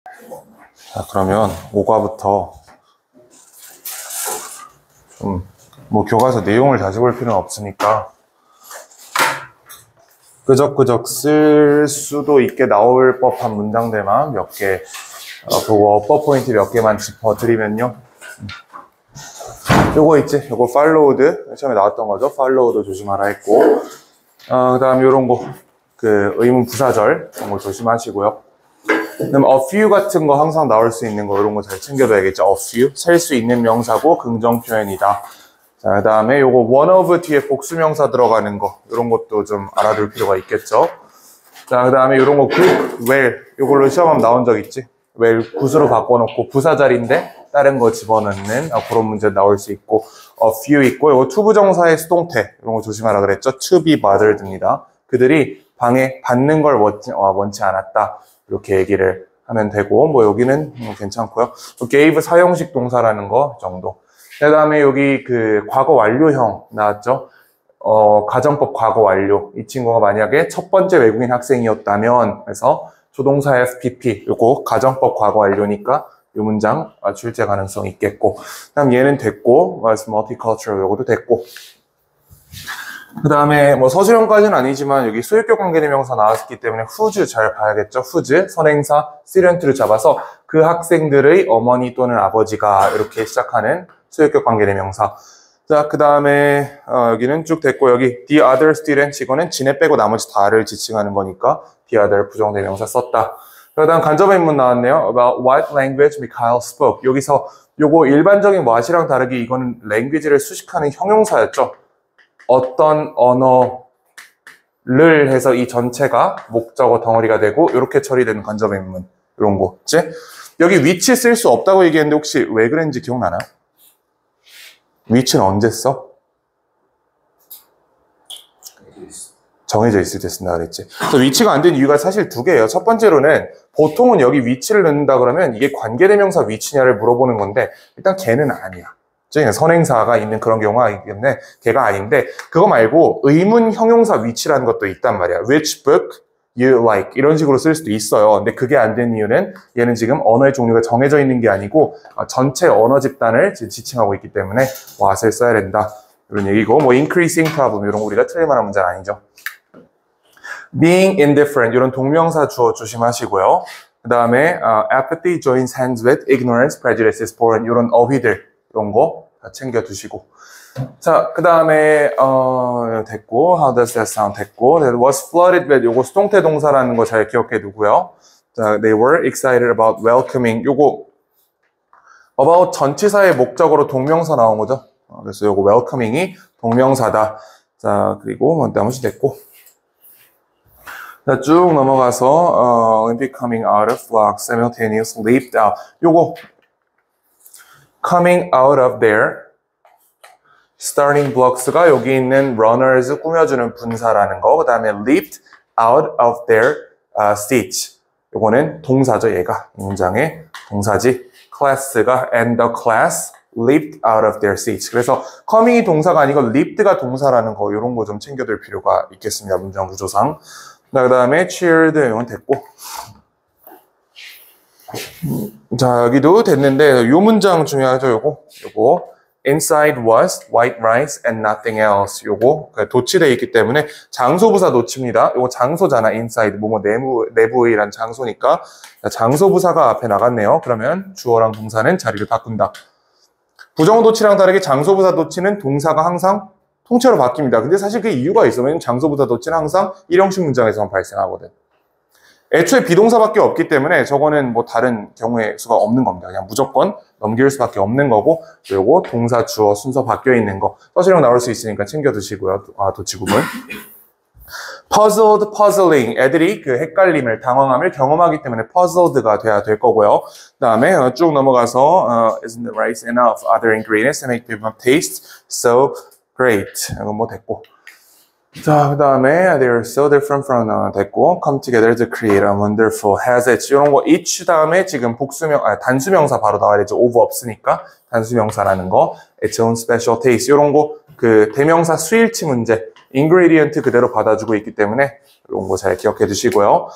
자, 그러면 5과부터 좀 뭐 교과서 내용을 다시 볼 필요는 없으니까 끄적끄적 쓸 수도 있게 나올 법한 문장들만 몇 개 보고 어법 포인트 몇 개만 짚어드리면요. 요거 있지? 요거 followed 처음에 나왔던 거죠. followed 조심하라 했고 그 다음 요런 거 그 의문 부사절 이런 거 조심하시고요. 그럼 a few 같은 거 항상 나올 수 있는 거 이런 거 잘 챙겨둬야겠죠. a few 셀 수 있는 명사고 긍정 표현이다. 자, 그 다음에 요거 one of 뒤에 복수명사 들어가는 거 이런 것도 좀 알아둘 필요가 있겠죠. 자, 그 다음에 요런 거 group, well 요걸로 시험하면 나온 적 있지. well 굿으로 바꿔놓고 부사절인데 다른 거 집어넣는 그런 문제 나올 수 있고 a few 있고 요거 투부정사의 수동태 이런 거 조심하라 그랬죠. to be bothered입니다. 그들이 받는 걸 원치 않았다. 이렇게 얘기를 하면 되고, 뭐 여기는 괜찮고요. gave 사용식 동사라는 거 정도. 그 다음에 여기 그 과거 완료형 나왔죠? 가정법 과거 완료. 이 친구가 만약에 첫 번째 외국인 학생이었다면, 그래서 조동사 FPP, 요거 가정법 과거 완료니까 이 문장 출제 가능성 있겠고. 그 다음 얘는 됐고, multicultural 요것도 됐고. 그 다음에 뭐 서술형까지는 아니지만 여기 소유격 관계대명사 나왔기 때문에 whose 잘 봐야겠죠. whose 선행사 student를 잡아서 그 학생들의 어머니 또는 아버지가 이렇게 시작하는 소유격 관계대명사. 자, 그 다음에 여기는 쭉 됐고 여기 the other students 이거는 지네 빼고 나머지 다를 지칭하는 거니까 the other 부정대명사 썼다. 그 다음 간접의문 나왔네요. About what language Mikhail spoke. 여기서 요거 일반적인 what이랑 다르게 이거는 language를 수식하는 형용사였죠. 어떤 언어를 해서 이 전체가 목적어 덩어리가 되고 이렇게 처리되는 간접의문 이런 거 있지? 여기 위치 쓸 수 없다고 얘기했는데 혹시 왜 그랬는지 기억나나요? 위치는 언제 써? 정해져 있을 때 쓴다 그랬지. 그래서 위치가 안 된 이유가 사실 두 개예요. 첫 번째로는 보통은 여기 위치를 넣는다 그러면 이게 관계대명사 위치냐를 물어보는 건데 일단 걔는 아니야. 선행사가 있는 그런 경우가 있기 때문에 걔가 아닌데 그거 말고 의문 형용사 위치라는 것도 있단 말이야. Which book you like 이런 식으로 쓸 수도 있어요. 근데 그게 안 된 이유는 얘는 지금 언어의 종류가 정해져 있는 게 아니고 전체 언어 집단을 지칭하고 있기 때문에 what을 써야 된다. 이런 얘기고 뭐 increasing problem 이런 거 우리가 틀릴 만한 문제는 아니죠. Being indifferent 이런 동명사 주어 조심하시고요. 그 다음에 apathy joins hands with ignorance, prejudices, foreign 이런 어휘들 이런 거 다 챙겨두시고. 자, 그 다음에, 됐고, how does that sound 됐고, that was flooded with, 요거 수동태 동사라는 거 잘 기억해 두고요. 자, they were excited about welcoming, 요거, about 전치사의 목적으로 동명사 나온 거죠. 그래서 요거 welcoming이 동명사다. 자, 그리고 나머지 됐고. 자, 쭉 넘어가서, Olympic coming out of flock, simultaneous leaped out. 요거, coming out of their starting blocks가 여기 있는 runners 꾸며주는 분사라는 거. 그 다음에 leaped out of their seats. 요거는 동사죠, 얘가. 이 문장의 동사지. class가 and the class leaped out of their seats. 그래서 coming이 동사가 아니고 leaped가 동사라는 거. 요런 거 좀 챙겨둘 필요가 있겠습니다. 문장 구조상. 그 다음에 cheered 이건 됐고. 자, 여기도 됐는데 요 문장 중요하죠. 요거 inside was white rice and nothing else. 요거 도치되어 있기 때문에 장소부사 놓칩니다. 요거 장소잖아. inside 뭐뭐 내부의란 장소니까 장소부사가 앞에 나갔네요. 그러면 주어랑 동사는 자리를 바꾼다. 부정어 도치랑 다르게 장소부사 도치는 동사가 항상 통째로 바뀝니다. 근데 사실 그 이유가 있어. 왜냐면 장소부사 도치는 항상 일형식 문장에서만 발생하거든. 애초에 비동사밖에 없기 때문에 저거는 뭐 다른 경우의 수가 없는 겁니다. 그냥 무조건 넘길 수밖에 없는 거고 그리고 동사, 주어, 순서 바뀌어 있는 거 서술형 나올 수 있으니까 챙겨두시고요. 도치구문. puzzled, puzzling. 애들이 그 헷갈림을, 당황함을 경험하기 때문에 puzzled가 돼야 될 거고요. 그 다음에 쭉 넘어가서 isn't the rice enough other ingredients to make the taste so great. 이건 뭐 됐고. 자, 그 다음에 they're so different from 됐고 come together to create a wonderful has it 이런 거 each 다음에 지금 단수명사 바로 나와야 되죠. of 없으니까 단수명사라는 거 its own special taste 이런 거 그 대명사 수일치 문제 ingredient 그대로 받아주고 있기 때문에 이런 거 잘 기억해 두시고요.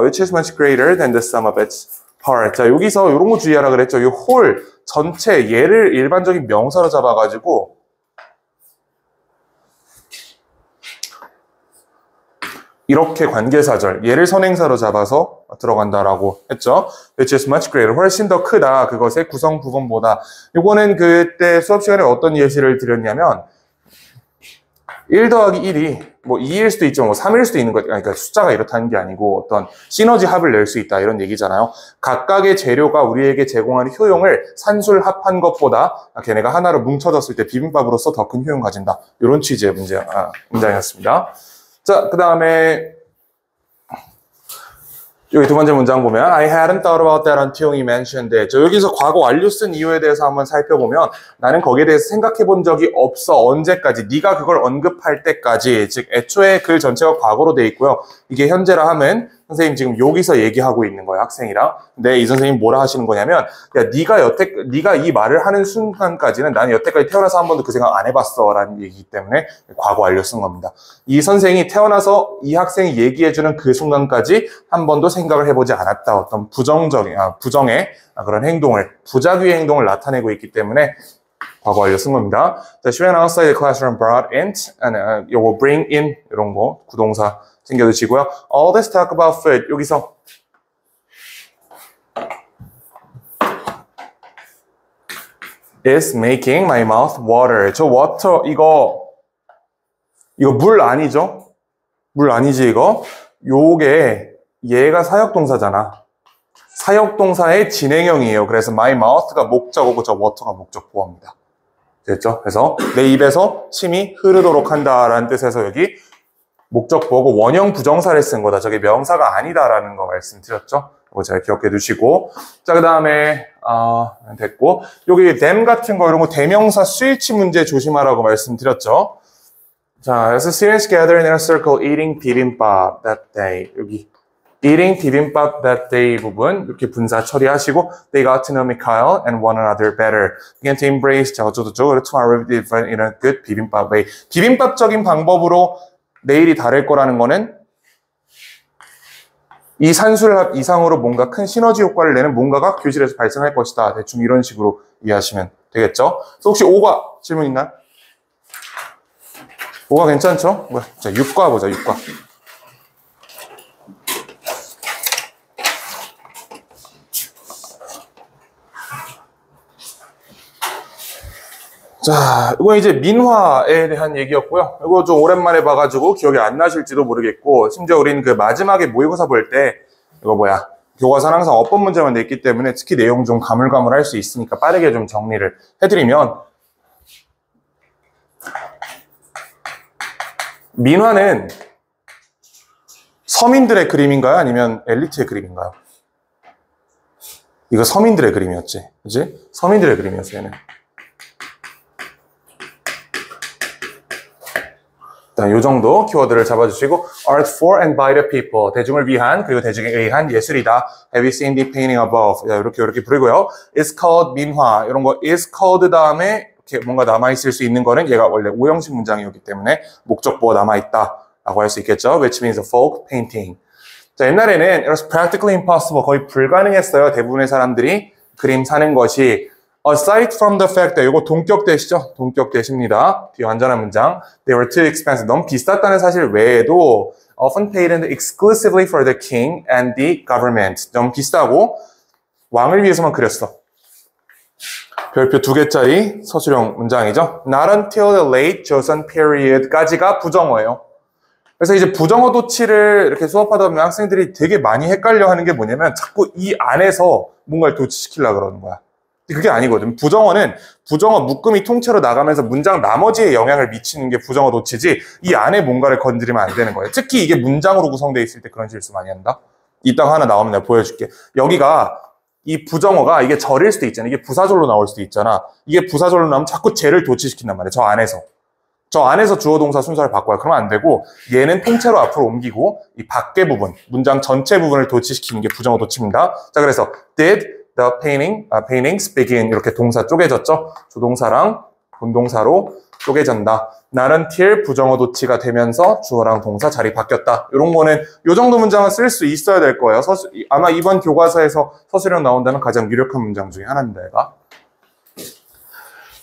Which is much greater than the sum of its part. 자, 여기서 이런 거 주의하라 그랬죠. 이 홀 전체 얘를 일반적인 명사로 잡아가지고 이렇게 관계사절, 얘를 선행사로 잡아서 들어간다라고 했죠. Which is much greater. 훨씬 더 크다. 그것의 구성 부분보다. 이거는 그때 수업 시간에 어떤 예시를 드렸냐면 1 더하기 1이 뭐 2일 수도 있죠. 뭐 3일 수도 있는 거. 그러니까 숫자가 이렇다는 게 아니고 어떤 시너지 합을 낼 수 있다. 이런 얘기잖아요. 각각의 재료가 우리에게 제공하는 효용을 산술합한 것보다 걔네가 하나로 뭉쳐졌을 때 비빔밥으로서 더 큰 효용 가진다. 이런 취지의 문장이었습니다. 자, 그 다음에 여기 두 번째 문장 보면 I hadn't thought about that until you mentioned it. 여기서 과거 완료 쓴 이유에 대해서 한번 살펴보면 나는 거기에 대해서 생각해 본 적이 없어. 언제까지? 네가 그걸 언급할 때까지. 즉 애초에 글 전체가 과거로 돼 있고요. 이게 현재라 하면 선생님 지금 여기서 얘기하고 있는 거예요. 학생이랑. 근데 이 선생님 뭐라 하시는 거냐면 야, 네가 이 말을 하는 순간까지는 나는 여태까지 태어나서 한 번도 그 생각 안 해봤어 라는 얘기이기 때문에 과거 완료 쓴 겁니다. 이 선생이 태어나서 이 학생이 얘기해주는 그 순간까지 한 번도 생각을 해보지 않았다. 어떤 부정의 그런 행동을, 부작위의 행동을 나타내고 있기 때문에 과거 완료 쓴 겁니다. She went outside the classroom, brought in, and 요거 bring in 이런 거 구동사 챙겨두시고요. All this talk about food. 여기서 is making my mouth water. 저 water 이거 물 아니죠? 물 아니지 이거? 요게 얘가 사역동사잖아. 사역동사의 진행형이에요. 그래서 my mouth가 목적어고 저 water가 목적보호입니다. 됐죠? 그래서 내 입에서 침이 흐르도록 한다라는 뜻에서 여기 목적보호고 원형 부정사를 쓴 거다. 저게 명사가 아니다라는 거 말씀드렸죠? 이거 잘 기억해 두시고. 자, 그 다음에, 됐고. 여기 them 같은 거 이런 거 대명사 스위치 문제 조심하라고 말씀드렸죠? 자, as the students gathered in a circle eating bibimbap that day. 여기 eating bibimbap that day 부분 이렇게 분사 처리하시고 they got to know Mikhail and one another better. Began to embrace 저저저저 tomorrow will be different in a good bibimbap way. 비빔밥적인 방법으로 내일이 다를 거라는 거는 이 산술합 이상으로 뭔가 큰 시너지 효과를 내는 뭔가가 교실에서 발생할 것이다. 대충 이런 식으로 이해하시면 되겠죠? 그래서 혹시 5과 질문 있나요? 5과 괜찮죠? 자, 6과 보자, 6과. 자, 이거 이제 민화에 대한 얘기였고요. 이거 좀 오랜만에 봐가지고 기억이 안 나실지도 모르겠고, 심지어 우린 그 마지막에 모의고사 볼 때, 이거 교과서는 항상 어법 문제만 냈기 때문에 특히 내용 좀 가물가물할 수 있으니까 빠르게 좀 정리를 해드리면, 민화는 서민들의 그림인가요? 아니면 엘리트의 그림인가요? 이거 서민들의 그림이었지. 그치? 서민들의 그림이었어, 얘는. 요 정도 키워드를 잡아주시고 art for and by the people. 대중을 위한 그리고 대중에 의한 예술이다. Have you seen the painting above? 이렇게 부르고요. is called 민화. 이런 거 is called 다음에 이렇게 뭔가 남아있을 수 있는 거는 얘가 원래 오형식 문장이었기 때문에 목적보가 남아있다 라고 할 수 있겠죠. Which means a folk painting. 자, 옛날에는 it was practically impossible. 거의 불가능했어요. 대부분의 사람들이 그림 사는 것이 aside from the fact that 이거 동격대시죠? 동격대십니다. 뒤에 완전한 문장. They were too expensive. 너무 비쌌다는 사실 외에도 often paid exclusively for the king and the government. 너무 비싸고 왕을 위해서만 그렸어. 별표 2개짜리 서술형 문장이죠. Not until the late Joseon period까지가 부정어예요. 그래서 이제 부정어 도치를 이렇게 수업하다 보면 학생들이 되게 많이 헷갈려 하는 게 뭐냐면 자꾸 이 안에서 뭔가를 도치시키려고 그러는 거야. 그게 아니거든. 부정어는 부정어 묶음이 통째로 나가면서 문장 나머지에 영향을 미치는 게 부정어 도치지 이 안에 뭔가를 건드리면 안 되는 거예요. 특히 이게 문장으로 구성되어 있을 때 그런 실수 많이 한다. 이따가 하나 나오면 내가 보여줄게. 여기가 이 부정어가 이게 절일 수도 있잖아. 이게 부사절로 나올 수도 있잖아. 이게 부사절로 나오면 자꾸 쟤를 도치시킨단 말이에요. 저 안에서 주어 동사 순서를 바꿔요. 그러면 안 되고 얘는 통째로 앞으로 옮기고 이 밖에 부분, 문장 전체 부분을 도치시키는 게 부정어 도치입니다. 자, 그래서 did the paintings begin 이렇게 동사 쪼개졌죠. 조동사랑 본동사로 쪼개진다. not until 부정어 도치가 되면서 주어랑 동사 자리 바뀌었다. 이런 거는 요 정도 문장은 쓸 수 있어야 될 거예요. 아마 이번 교과서에서 서술형 나온다는 가장 유력한 문장 중에 하나입니다. 얘가.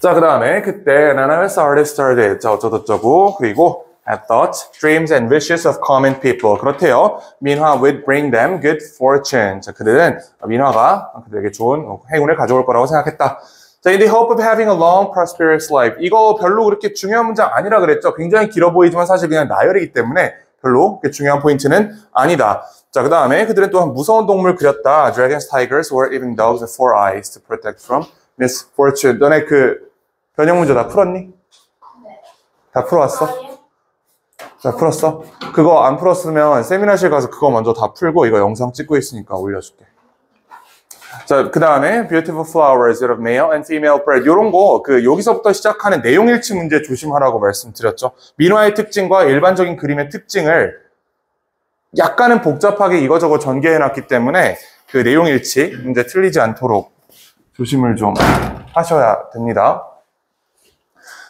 자, 그 다음에 그때 none of us artists started. 자, 어쩌고저쩌고. 그리고 had thoughts, dreams, and wishes of common people. 그렇대요. 민화 would bring them good fortune. 자, 그들은 민화가 그들에게 좋은 행운을 가져올 거라고 생각했다. 자, in the hope of having a long, prosperous life. 이거 별로 그렇게 중요한 문장 아니라 그랬죠. 굉장히 길어 보이지만 사실 그냥 나열이기 때문에 별로 그렇게 중요한 포인트는 아니다. 자, 그 다음에 그들은 또한 무서운 동물 그렸다. Dragons, tigers, or even dogs with four eyes to protect from misfortune. 너네 그 변형 문제 다 풀었니? 네. 다 풀어왔어? 아니요. 자, 풀었어? 그거 안 풀었으면 세미나실 가서 그거 먼저 다 풀고 이거 영상 찍고 있으니까 올려줄게. 자, 그 다음에 beautiful flowers of male and female bird. 요런 거, 여기서부터 시작하는 내용일치 문제 조심하라고 말씀드렸죠. 민화의 특징과 일반적인 그림의 특징을 약간은 복잡하게 이거저거 전개해놨기 때문에 그 내용일치 문제 틀리지 않도록 조심을 좀 하셔야 됩니다.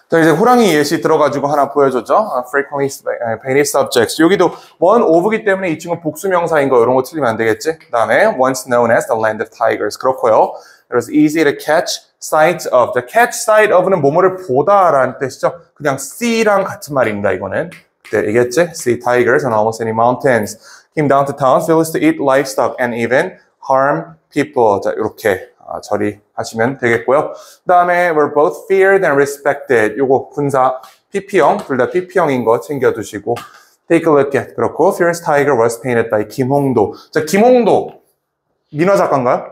자, 이제 호랑이 예시 들어가지고 하나 보여줬죠. frequently painted subjects. 여기도 one of기 때문에 이 친구 복수명사인 거 이런 거 틀리면 안 되겠지? 그 다음에 once known as the land of tigers. 그렇고요. It was easy to catch sight of. The catch sight of는 뭐뭐를 보다라는 뜻이죠. 그냥 see랑 같은 말입니다. 이거는. 그때 얘기했지? See tigers on almost any mountains. Came down to towns, villages to eat livestock and even harm people. 자, 이렇게. 처리하시면 되겠고요. 그 다음에 were both feared and respected. 요거 분사 PP형, 둘 다 PP형인 거 챙겨두시고 take a look at. 그렇고 Fierce Tiger was painted by 김홍도. 자, 김홍도 민화 작가인가요?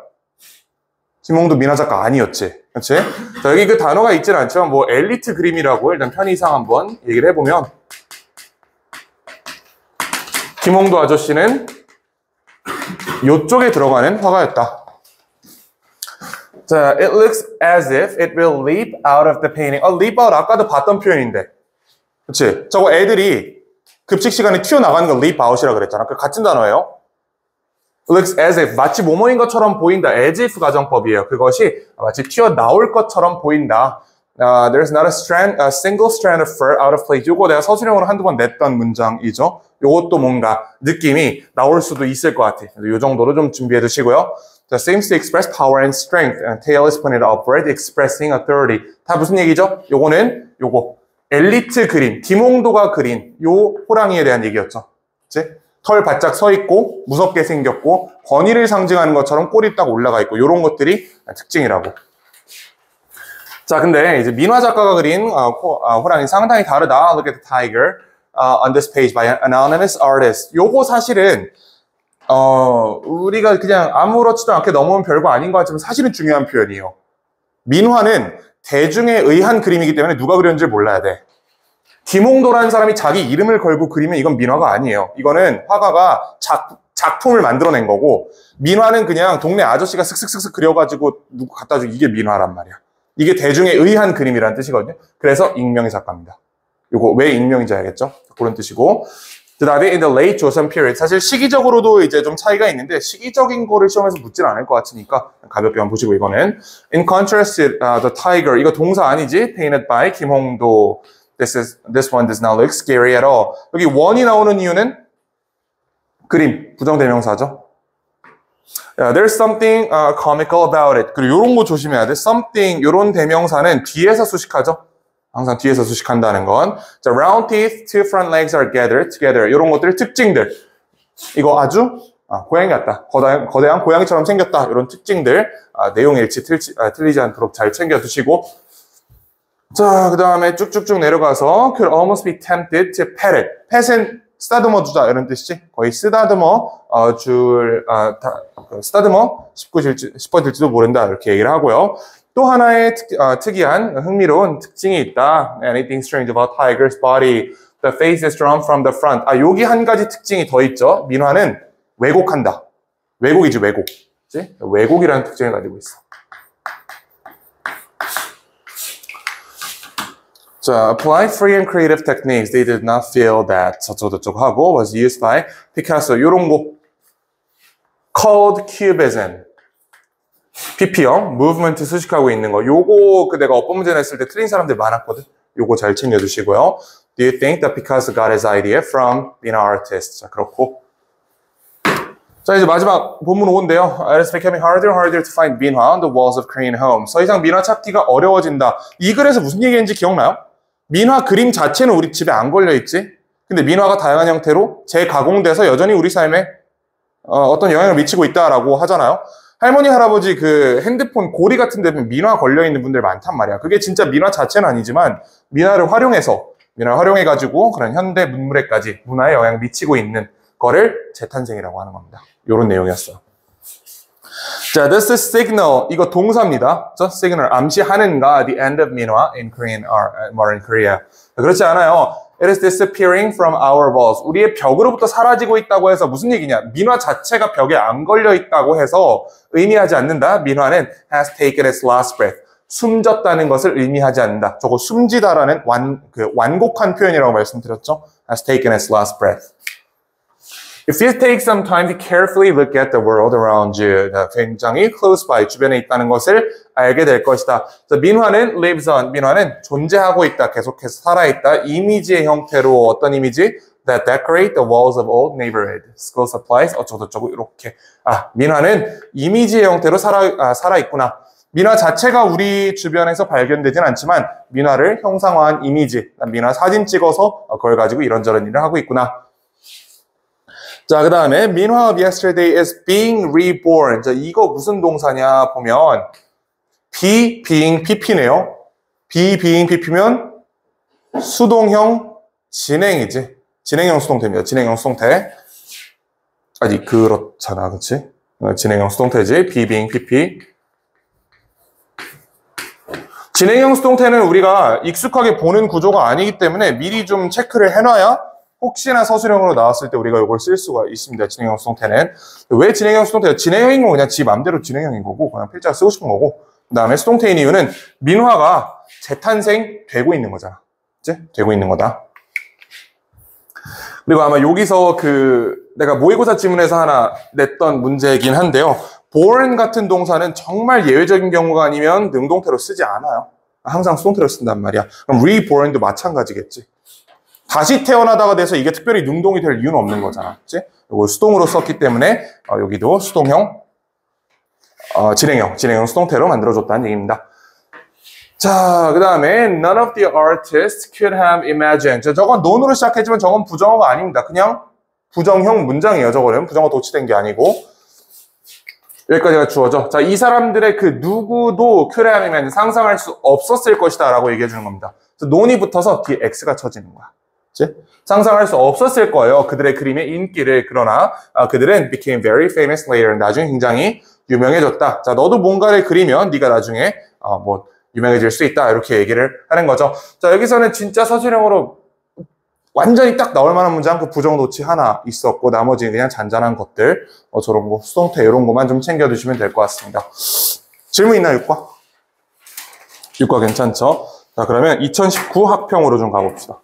김홍도 민화 작가 아니었지. 그렇지? 자, 여기 그 단어가 있지는 않지만 뭐 엘리트 그림이라고 일단 편의상 한번 얘기를 해보면 김홍도 아저씨는 요쪽에 들어가는 화가였다. 자, it looks as if it will leap out of the painting. leap out 아까도 봤던 표현인데. 그치? 저거 애들이 급식 시간에 튀어나가는 거 leap out이라 그랬잖아. 그 같은 단어예요. It looks as if 마치 뭐뭐인 것처럼 보인다. as if 가정법이에요. 그것이 마치 튀어나올 것처럼 보인다. There's not a single strand of fur out of place. 요거 내가 서술형으로 한두 번 냈던 문장이죠. 요것도 뭔가 느낌이 나올 수도 있을 것 같아. 요 정도로 좀 준비해 두시고요. The seems to express power and strength. And tail is pointed upward, expressing authority. 다 무슨 얘기죠? 요거는 요거 엘리트 그림, 김홍도가 그린 요 호랑이에 대한 얘기였죠. 그치? 털 바짝 서 있고 무섭게 생겼고 권위를 상징하는 것처럼 꼬리 딱 올라가 있고 요런 것들이 특징이라고. 자, 근데 이제 민화 작가가 그린 호랑이 상당히 다르다. Look at the tiger on this page by an anonymous artist. 요거 사실은 우리가 그냥 아무렇지도 않게 넘으면 별거 아닌 것 같지만 사실은 중요한 표현이에요. 민화는 대중에 의한 그림이기 때문에 누가 그렸는지 몰라야 돼. 김홍도라는 사람이 자기 이름을 걸고 그리면 이건 민화가 아니에요. 이거는 화가가 작품을 만들어낸 거고 민화는 그냥 동네 아저씨가 슥슥슥슥 그려가지고 누구 갖다 주고 이게 민화란 말이야. 이게 대중에 의한 그림이라는 뜻이거든요. 그래서 익명의 작가입니다. 이거 왜 익명인지 알겠죠? 그런 뜻이고 그 다음에 in the late Joseon period. 사실 시기적으로도 이제 좀 차이가 있는데 시기적인 거를 시험에서 묻진 않을 것 같으니까 가볍게만 보시고 이거는 in contrast the tiger. 이거 동사 아니지? painted by 김홍도. This one does not look scary at all. 여기 one이 나오는 이유는 그림, 부정대명사죠. There's something comical about it. 그리고 이런 거 조심해야 돼. something, 이런 대명사는 뒤에서 수식하죠. 항상 뒤에서 수식한다는 건. 자, round teeth, two front legs are gathered together. 이런 것들 특징들. 이거 아주 고양이 같다. 거대한 고양이처럼 생겼다. 이런 특징들. 내용일치 틀리지 않도록 잘 챙겨두시고. 자, 그 다음에 쭉쭉쭉 내려가서 could almost be tempted to pet it. pet은 쓰다듬어 주다 이런 뜻이지. 거의 쓰다듬어 쓰다듬어 싶어질지도 모른다 이렇게 얘기를 하고요. 또 하나의 특이한 흥미로운 특징이 있다. Anything strange about tiger's body. The face is drawn from the front. 여기 한 가지 특징이 더 있죠. 민화는 왜곡한다. 왜곡이지, 왜곡. 그치? 왜곡이라는 특징을 가지고 있어. 자, apply free and creative techniques. They did not feel that 저쩌고 하고 was used by Picasso. 요런 거 called cubism. PP형, 무브먼트 수식하고 있는 거. 요거 내가 어법 문제 냈을 때 틀린 사람들 많았거든. 요거 잘 챙겨주시고요. Do you think that Picasso got his idea from being an artist? 자, 그렇고. 자, 이제 마지막 본문 5인데요. It is becoming harder and harder to find 민화 on the walls of Korean homes. 더 이상 민화 찾기가 어려워진다. 이 글에서 무슨 얘기인지 기억나요? 민화 그림 자체는 우리 집에 안 걸려있지. 근데 민화가 다양한 형태로 재가공돼서 여전히 우리 삶에 어떤 영향을 미치고 있다라고 하잖아요. 할머니, 할아버지 그 핸드폰 고리 같은 데 보면 민화 걸려있는 분들 많단 말이야. 그게 진짜 민화 자체는 아니지만 민화를 활용해가지고 그런 현대 문물에까지 문화에 영향을 미치고 있는 거를 재탄생이라고 하는 겁니다. 이런 내용이었어요. 자, this is signal. 이거 동사입니다. 저 signal 암시하는가 the end of 민화 in Korean or modern Korea. 그렇지 않아요. It is disappearing from our walls. 우리의 벽으로부터 사라지고 있다고 해서 무슨 얘기냐? 민화 자체가 벽에 안 걸려 있다고 해서 의미하지 않는다. 민화는 has taken its last breath. 숨졌다는 것을 의미하지 않는다. 저거 숨지다라는 완곡한 표현이라고 말씀드렸죠. has taken its last breath. If you take some time to carefully look at the world around you, 굉장히 close by, 주변에 있다는 것을 알게 될 것이다. 민화는 lives on, 민화는 존재하고 있다, 계속해서 살아있다. 이미지의 형태로 어떤 이미지? That decorate the walls of old neighborhood. School supplies, 어쩌고저쩌고 이렇게. 민화는 이미지의 형태로 살아있구나. 민화 자체가 우리 주변에서 발견되진 않지만 민화를 형상화한 이미지, 민화 사진 찍어서 그걸 가지고 이런저런 일을 하고 있구나. 자, 그 다음에 민화 of yesterday is being reborn. 자, 이거 무슨 동사냐 보면 being pp네요. being pp면 수동형 진행이지. 진행형 수동태입니다. 진행형 수동태. 아니, 그렇잖아, 그치? 진행형 수동태지. being pp. 진행형 수동태는 우리가 익숙하게 보는 구조가 아니기 때문에 미리 좀 체크를 해놔야 혹시나 서술형으로 나왔을 때 우리가 이걸 쓸 수가 있습니다. 진행형 수동태는. 왜 진행형 수동태가? 진행형인 건 그냥 지 맘대로 진행형인 거고 그냥 필자가 쓰고 싶은 거고 그 다음에 수동태인 이유는 민화가 재탄생되고 있는 거잖아. 그치? 되고 있는 거다. 그리고 아마 여기서 내가 모의고사 지문에서 하나 냈던 문제이긴 한데요. born 같은 동사는 정말 예외적인 경우가 아니면 능동태로 쓰지 않아요. 항상 수동태로 쓴단 말이야. 그럼 reborn도 마찬가지겠지. 다시 태어나다가 돼서 이게 특별히 능동이 될 이유는 없는 거잖아. 그치? 이거 수동으로 썼기 때문에 여기도 수동형, 진행형 수동태로 만들어줬다는 얘기입니다. 자, 그 다음에 none of the artists could have imagined. 자, 저건 none으로 시작했지만 저건 부정어가 아닙니다. 그냥 부정형 문장이에요. 저거는 부정어 도치된 게 아니고 여기까지가 주어져. 자, 이 사람들의 누구도 could have imagined 상상할 수 없었을 것이다 라고 얘기해 주는 겁니다. none이 붙어서 뒤에 x가 쳐지는 거야. 그치? 상상할 수 없었을 거예요. 그들의 그림의 인기를. 그러나 그들은 became very famous later. 나중에 굉장히 유명해졌다. 자, 너도 뭔가를 그리면 네가 나중에 유명해질 수 있다. 이렇게 얘기를 하는 거죠. 자, 여기서는 진짜 서술형으로 완전히 딱 나올 만한 문장 부정 도치 하나 있었고 나머지는 그냥 잔잔한 것들 저런 거 수동태 이런 것만 좀 챙겨두시면 될 것 같습니다. 질문 있나요? 육과 괜찮죠? 자, 그러면 2019 학평으로 좀 가봅시다.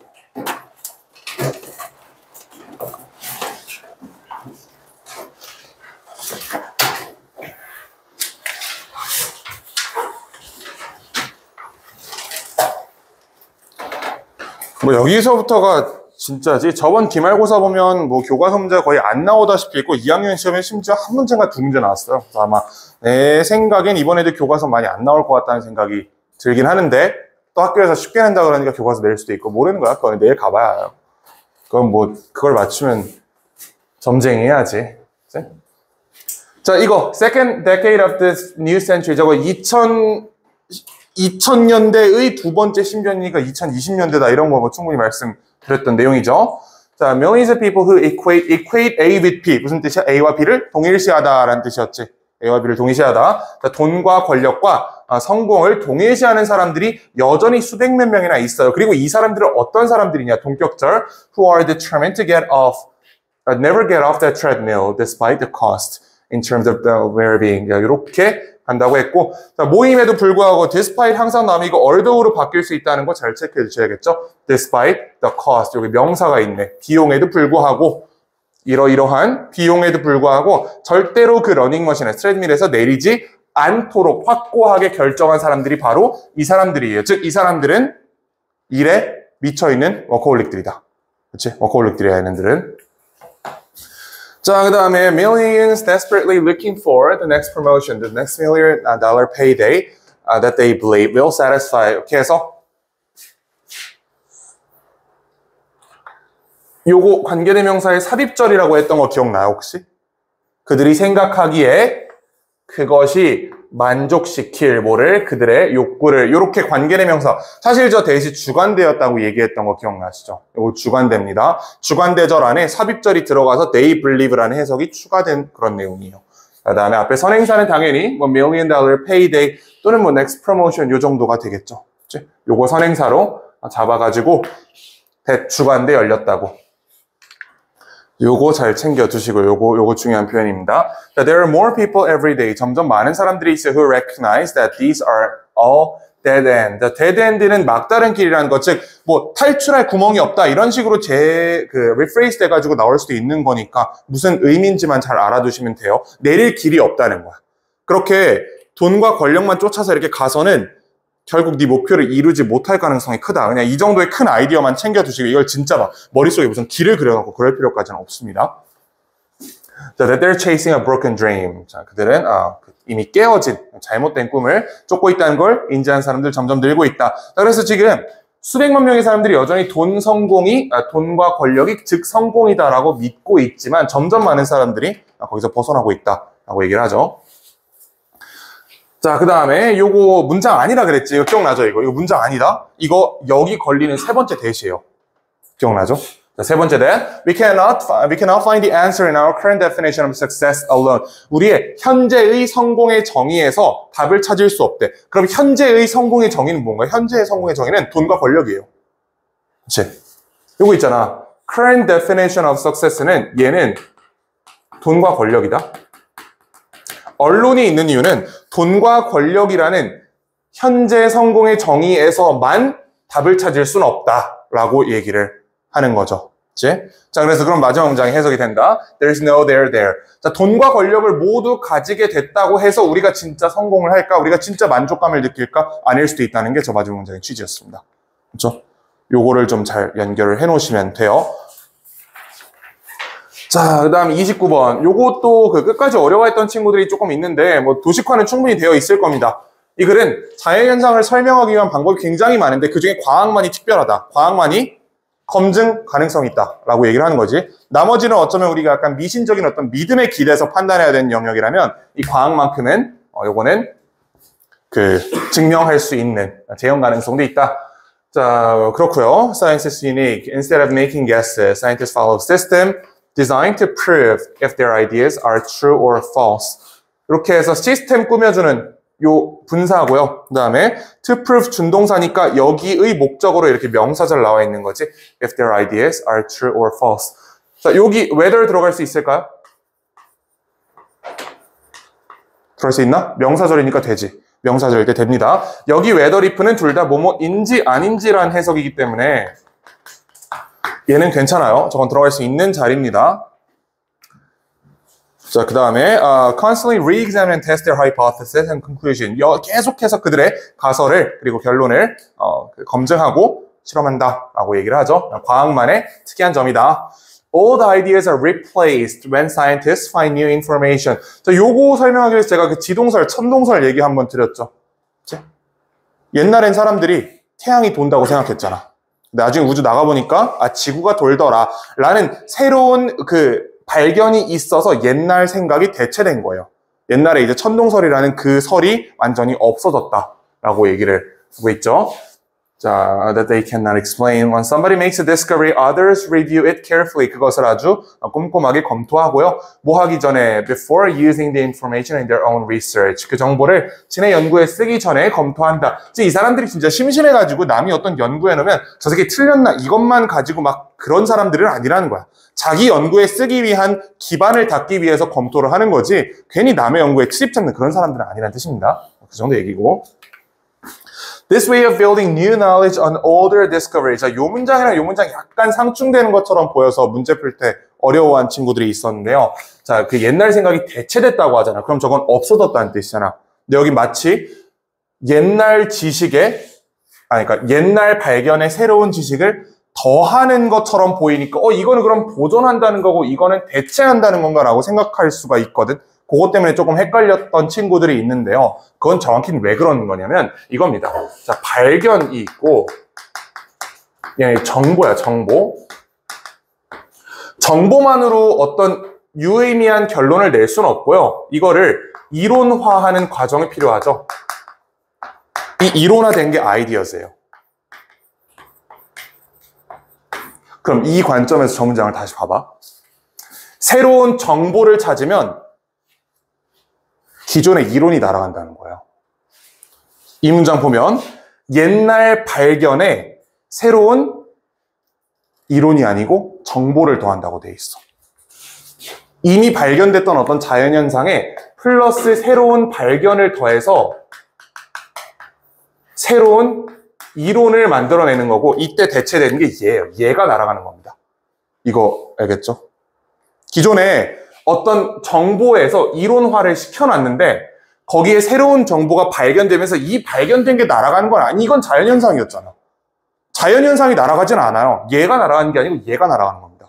여기서부터가 진짜지. 저번 기말고사 보면 교과서 문제가 거의 안 나오다시피 했고 2학년 시험에 심지어 한 문제인가 두 문제 나왔어요. 그래서 아마 내 생각엔 이번에도 교과서 많이 안 나올 것 같다는 생각이 들긴 하는데 또 학교에서 쉽게 낸다 그러니까 교과서 낼 수도 있고 모르는 거야. 그건 내일 가봐야 알아요. 그건 그걸 맞추면 점쟁이 해야지. 그치? 자, 이거 second decade of this new century 저거 2000년대의 두 번째 신변이니까 2020년대다 이런 거 충분히 말씀드렸던 내용이죠. 자, millions of people who equate A with B. 무슨 뜻이야? A와 B를 동일시하다라는 뜻이었지. A와 B를 동일시하다. 자, 돈과 권력과 성공을 동일시하는 사람들이 여전히 수백 몇 명이나 있어요. 그리고 이 사람들은 어떤 사람들이냐? 동격절. Who are determined to never get off that treadmill despite the cost in terms of the well-being. 이렇게 한다고 했고, 자, 모임에도 불구하고 despite 항상 나오면 이거 althouggh로 바뀔 수 있다는 거 잘 체크해 주셔야겠죠? despite the cost. 여기 명사가 있네. 비용에도 불구하고 이러이러한 비용에도 불구하고 절대로 그 러닝머신에 트레드밀에서 내리지 않도록 확고하게 결정한 사람들이 바로 이 사람들이에요. 즉 이 사람들은 일에 미쳐있는 워커홀릭들이다. 그치? 워커홀릭들이야, 얘네들은. 자, 그 다음에 millions desperately looking for the next promotion, the next $1 million payday that they believe will satisfy. 이렇게 해서 요거 관계대명사의 삽입절이라고 했던 거 기억나요, 혹시? 그들이 생각하기에 그것이 만족시킬 뭐를 그들의 욕구를 요렇게 관계대명사 사실 저 대시 주관대였다고 얘기했던 거 기억나시죠? 요거 주관대입니다. 주관대절 안에 삽입절이 들어가서 they believe라는 해석이 추가된 그런 내용이에요. 그 다음에 앞에 선행사는 당연히 뭐 $1 million payday 또는 뭐 next promotion 요 정도가 되겠죠. 그치? 요거 선행사로 잡아가지고 주관대 열렸다고. 요거 잘 챙겨두시고 요거 중요한 표현입니다. There are more people every day. 점점 많은 사람들이 있어요. Who recognize that these are all dead end. dead end는 막다른 길이라는 것, 즉 뭐 탈출할 구멍이 없다 이런 식으로 rephrase 돼가지고 나올 수도 있는 거니까 무슨 의미인지만 잘 알아두시면 돼요. 내릴 길이 없다는 거야. 그렇게 돈과 권력만 쫓아서 이렇게 가서는 결국 네 목표를 이루지 못할 가능성이 크다. 그냥 이 정도의 큰 아이디어만 챙겨두시고 이걸 진짜 막 머릿속에 무슨 길을 그려놓고 그럴 필요까지는 없습니다. 자, that they're chasing a broken dream. 자, 그들은 이미 깨어진 잘못된 꿈을 쫓고 있다는 걸 인지한 사람들 점점 늘고 있다. 자, 그래서 지금 수백만 명의 사람들이 여전히 돈과 권력이 즉 성공이다라고 믿고 있지만 점점 많은 사람들이 거기서 벗어나고 있다라고 얘기를 하죠. 자, 그 다음에 요거 문장 아니라 그랬지. 이거 기억나죠? 이거 문장 아니다. 이거 여기 걸리는 세 번째 대시예요. 기억나죠? 자, 세 번째 대. We cannot find the answer in our current definition of success alone. 우리의 현재의 성공의 정의에서 답을 찾을 수 없대. 그럼 현재의 성공의 정의는 뭔가요? 현재의 성공의 정의는 돈과 권력이에요. 그치? 요거 있잖아. current definition of success는 얘는 돈과 권력이다. 언론이 있는 이유는 돈과 권력이라는 현재 성공의 정의에서만 답을 찾을 수는 없다라고 얘기를 하는 거죠. 그치? 자, 그래서 그럼 마지막 문장이 해석이 된다. There's no there there. 자, 돈과 권력을 모두 가지게 됐다고 해서 우리가 진짜 성공을 할까? 우리가 진짜 만족감을 느낄까? 아닐 수도 있다는 게 저 마지막 문장의 취지였습니다. 그렇죠? 요거를 좀 잘 연결을 해 놓으시면 돼요. 자, 그 다음 29번. 요것도 끝까지 어려워했던 친구들이 조금 있는데, 뭐, 도식화는 충분히 되어 있을 겁니다. 이 글은 자연현상을 설명하기 위한 방법이 굉장히 많은데, 그 중에 과학만이 특별하다. 과학만이 검증 가능성이 있다. 라고 얘기를 하는 거지. 나머지는 어쩌면 우리가 약간 미신적인 어떤 믿음에 기대서 판단해야 되는 영역이라면, 이 과학만큼은, 요거는, 증명할 수 있는 재현 가능성도 있다. 자, 그렇고요. Science is unique. Instead of making guesses, scientists follow system designed to prove if their ideas are true or false. 이렇게 해서 시스템 꾸며주는 요 분사고요. 그 다음에 to prove 준동사니까 여기의 목적으로 이렇게 명사절 나와 있는 거지. If their ideas are true or false. 자, 여기 whether 들어갈 수 있을까요? 들어갈 수 있나? 명사절이니까 되지. 명사절일 때 됩니다. 여기 whether if는 둘 다 뭐뭐인지 아닌지란 해석이기 때문에 얘는 괜찮아요. 저건 들어갈 수 있는 자리입니다. 자, 그 다음에 constantly re-examine and test their hypothesis and conclusion. 계속해서 그들의 가설을 그리고 결론을 검증하고 실험한다라고 얘기를 하죠. 과학만의 특이한 점이다. Old ideas are replaced when scientists find new information. 자, 요거 설명하기 위해서 제가 그 지동설, 천동설 얘기 한번 드렸죠. 그치? 옛날엔 사람들이 태양이 돈다고 생각했잖아. 나중에 우주 나가보니까 지구가 돌더라 라는 새로운 발견이 있어서 옛날 생각이 대체된 거예요. 옛날에 이제 천동설이라는 그 설이 완전히 없어졌다라고 얘기를 하고 있죠. 자, that they cannot explain. When somebody makes a discovery, others review it carefully. 그것을 아주 꼼꼼하게 검토하고요. 뭐 하기 전에 before using the information in their own research. 그 정보를 지네 연구에 쓰기 전에 검토한다. 이 사람들이 진짜 심심해가지고 남이 어떤 연구해 놓으면 저 새끼 틀렸나 이것만 가지고 막 그런 사람들은 아니라는 거야. 자기 연구에 쓰기 위한 기반을 닦기 위해서 검토를 하는 거지 괜히 남의 연구에 트집 잡는 그런 사람들은 아니라는 뜻입니다. 그 정도 얘기고. This way of building new knowledge on older discoveries. 자, 요 문장이랑 요 문장이 약간 상충되는 것처럼 보여서 문제 풀 때 어려워한 친구들이 있었는데요. 자, 그 옛날 생각이 대체됐다고 하잖아. 그럼 저건 없어졌다는 뜻이잖아. 근데 여기 마치 옛날 지식에 그러니까 옛날 발견의 새로운 지식을 더하는 것처럼 보이니까 이거는 그럼 보존한다는 거고 이거는 대체한다는 건가라고 생각할 수가 있거든. 그것 때문에 조금 헷갈렸던 친구들이 있는데요. 그건 정확히는 왜 그러는 거냐면 이겁니다. 자, 발견이 있고 정보야, 정보. 정보만으로 어떤 유의미한 결론을 낼 수는 없고요. 이거를 이론화하는 과정이 필요하죠. 이 이론화된 게 아이디어즈예요. 그럼 이 관점에서 정문장을 다시 봐봐. 새로운 정보를 찾으면 기존의 이론이 날아간다는 거예요. 이 문장 보면 옛날 발견에 새로운 이론이 아니고 정보를 더한다고 돼 있어. 이미 발견됐던 어떤 자연현상에 플러스 새로운 발견을 더해서 새로운 이론을 만들어내는 거고 이때 대체되는 게 얘예요. 얘가 날아가는 겁니다. 이거 알겠죠? 기존에 어떤 정보에서 이론화를 시켜놨는데 거기에 새로운 정보가 발견되면서 이 발견된 게 날아가는 건 아니, 이건 자연현상이었잖아. 자연현상이 날아가진 않아요. 얘가 날아가는 게 아니고 얘가 날아가는 겁니다.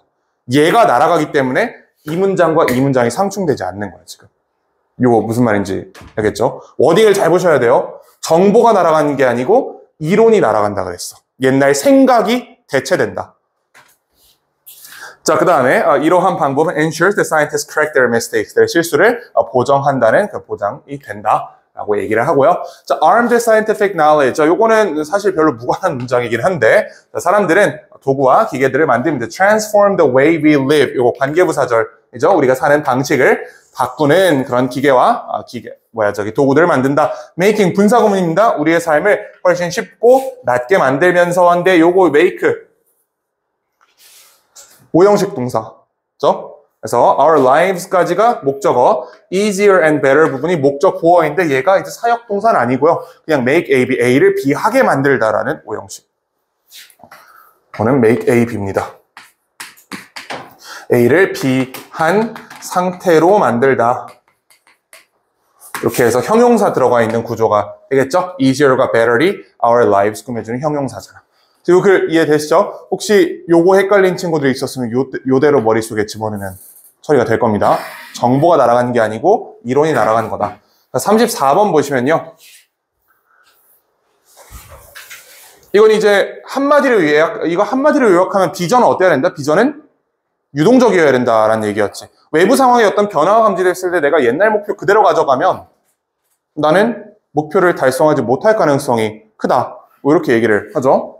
얘가 날아가기 때문에 이 문장과 이 문장이 상충되지 않는 거예요, 지금. 이거 무슨 말인지 알겠죠? 워딩을 잘 보셔야 돼요. 정보가 날아가는 게 아니고 이론이 날아간다 그랬어. 옛날 생각이 대체된다. 자, 그 다음에 이러한 방법은 ensures the scientists correct their mistakes. their 실수를 보정한다는 그 보장이 된다라고 얘기를 하고요. 자, armed with scientific knowledge. 자, 요거는 사실 별로 무관한 문장이긴 한데 자, 사람들은 도구와 기계들을 만듭니다. transform the way we live. 요거 관계부사절이죠. 우리가 사는 방식을 바꾸는 그런 기계와 도구들을 만든다. making 분사구문입니다. 우리의 삶을 훨씬 쉽고 낫게 만들면서인데 요거 make 오형식 동사죠. 그래서 our lives까지가 목적어, easier and better 부분이 목적 보어인데 얘가 이제 사역 동사는 아니고요. 그냥 make A, B, A를 B하게 만들다라는 오형식. 저는 make A, B입니다. A를 B한 상태로 만들다. 이렇게 해서 형용사 들어가 있는 구조가 되겠죠? easier과 better이 our lives 꾸며주는 형용사잖아. 요 글 이해되시죠? 혹시 요거 헷갈린 친구들이 있었으면 요대로 머릿속에 집어넣으면 처리가 될 겁니다. 정보가 날아가는 게 아니고 이론이 날아가는 거다. 34번 보시면요. 이건 이제 한마디로 요약하면 비전은 어때야 된다? 비전은 유동적이어야 된다라는 얘기였지. 외부 상황에 어떤 변화가 감지됐을 때 내가 옛날 목표 그대로 가져가면 나는 목표를 달성하지 못할 가능성이 크다. 뭐 이렇게 얘기를 하죠.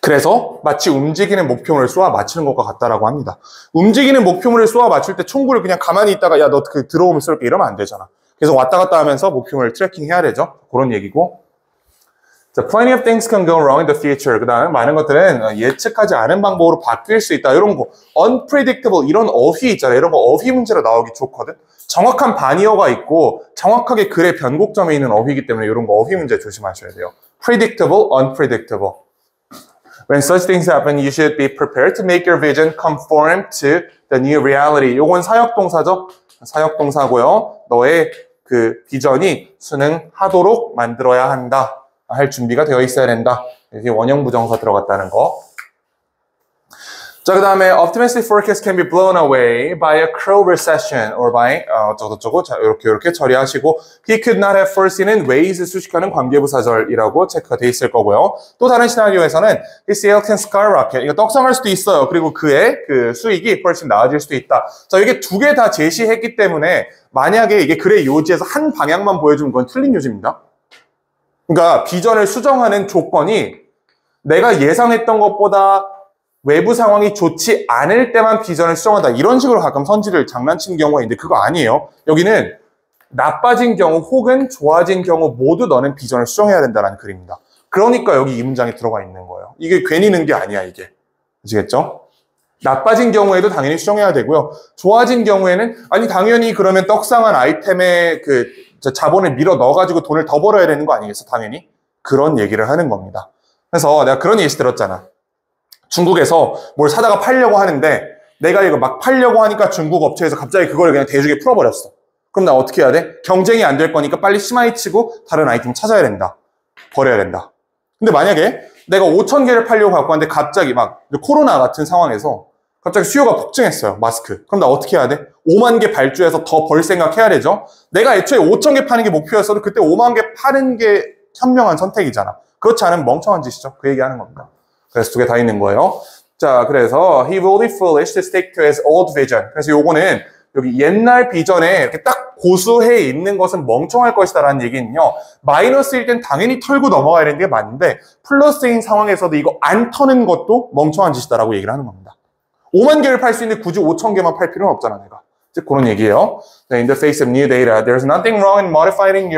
그래서 마치 움직이는 목표물을 쏘아 맞추는 것과 같다라고 합니다. 움직이는 목표물을 쏘아 맞출 때 총구를 그냥 가만히 있다가 야, 너 그 들어오면 쏠게 이러면 안 되잖아. 그래서 왔다 갔다 하면서 목표물을 트래킹 해야 되죠. 그런 얘기고. 자, plenty of things can go wrong in the future. 그 다음에 많은 것들은 예측하지 않은 방법으로 바뀔 수 있다. 이런 거. unpredictable. 이런 어휘 있잖아요. 이런 거 어휘 문제로 나오기 좋거든. 정확한 반이어가 있고 정확하게 글의 변곡점에 있는 어휘이기 때문에 이런 거 어휘 문제 조심하셔야 돼요. predictable, unpredictable. When such things happen, you should be prepared to make your vision conform to the new reality. 요건 사역동사죠. 사역동사고요. 너의 그 비전이 순응하도록 만들어야 한다. 할 준비가 되어 있어야 된다. 이렇게 원형 부정사 들어갔다는 거. 자, 그 다음에 optimistic forecast can be blown away by a cruel recession or by 어쩌고저쩌고. 자, 이렇게 처리하시고 he could not have foreseen은 ways 수식하는 관계부사절이라고 체크가 돼 있을 거고요. 또 다른 시나리오에서는 his sales can skyrocket. 이거 떡상할 수도 있어요. 그리고 그의 그 수익이 훨씬 나아질 수도 있다. 자, 이게 두 개 다 제시했기 때문에 만약에 이게 글의 요지에서 한 방향만 보여주면 그건 틀린 요지입니다. 그러니까 비전을 수정하는 조건이 내가 예상했던 것보다 외부 상황이 좋지 않을 때만 비전을 수정한다. 이런 식으로 가끔 선지를 장난치는 경우가 있는데 그거 아니에요. 여기는 나빠진 경우 혹은 좋아진 경우 모두 너는 비전을 수정해야 된다는 글입니다. 그러니까 여기 이 문장이 들어가 있는 거예요. 이게 괜히 넣은 게 아니야, 이게. 아시겠죠? 나빠진 경우에도 당연히 수정해야 되고요. 좋아진 경우에는 아니 당연히 그러면 떡상한 아이템에 그 자본을 밀어 넣어가지고 돈을 더 벌어야 되는 거 아니겠어? 당연히. 그런 얘기를 하는 겁니다. 그래서 내가 그런 예시 들었잖아. 중국에서 뭘 사다가 팔려고 하는데 내가 이거 막 팔려고 하니까 중국 업체에서 갑자기 그걸 그냥 대중에 풀어버렸어. 그럼 나 어떻게 해야 돼? 경쟁이 안 될 거니까 빨리 심하이 치고 다른 아이템 찾아야 된다. 버려야 된다. 근데 만약에 내가 5,000개를 팔려고 갖고 왔는데 갑자기 막 코로나 같은 상황에서 갑자기 수요가 폭증했어요. 마스크. 그럼 나 어떻게 해야 돼? 5만 개 발주해서 더 벌 생각해야 되죠. 내가 애초에 5,000개 파는 게 목표였어도 그때 5만 개 파는 게 현명한 선택이잖아. 그렇지 않으면 멍청한 짓이죠. 그 얘기하는 겁니다. 그래서 두 개 다 있는 거예요. 자, 그래서 he will be foolish to stick to his old vision. 그래서 요거는 여기 옛날 비전에 이렇게 딱 고수해 있는 것은 멍청할 것이다라는 얘기는요. 마이너스일 땐 당연히 털고 넘어가야 되는 게 맞는데 플러스인 상황에서도 이거 안 터는 것도 멍청한 짓이다라고 얘기를 하는 겁니다. 5만 개를 팔 수 있는데 굳이 5,000개만 팔 필요는 없잖아, 내가. 즉 그런 얘기예요. In the face of new data, there's nothing wrong in modifying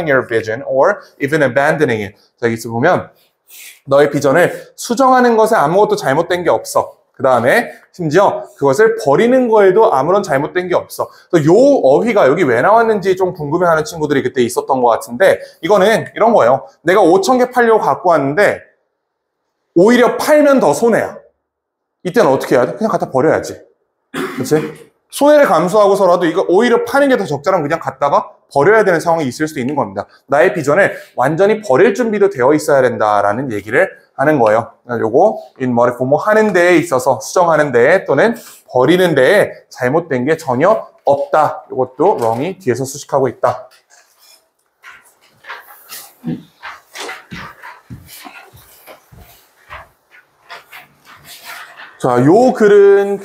your vision or even abandoning it. 자, 여기서 보면 너의 비전을 수정하는 것에 아무것도 잘못된 게 없어. 그 다음에 심지어 그것을 버리는 거에도 아무런 잘못된 게 없어. 요 어휘가 여기 왜 나왔는지 좀 궁금해하는 친구들이 그때 있었던 것 같은데 이거는 이런 거예요. 내가 5,000개 팔려고 갖고 왔는데 오히려 팔면 더 손해야. 이때는 어떻게 해야 돼? 그냥 갖다 버려야지. 그렇지? 손해를 감수하고서라도 이거 오히려 파는 게 더 적절하면 그냥 갖다가 버려야 되는 상황이 있을 수도 있는 겁니다. 나의 비전을 완전히 버릴 준비도 되어 있어야 된다라는 얘기를 하는 거예요. 요거 in modify 뭐 하는 데에 있어서 수정하는 데에 또는 버리는 데에 잘못된 게 전혀 없다. 이것도 wrong이 뒤에서 수식하고 있다. 자, 요 글은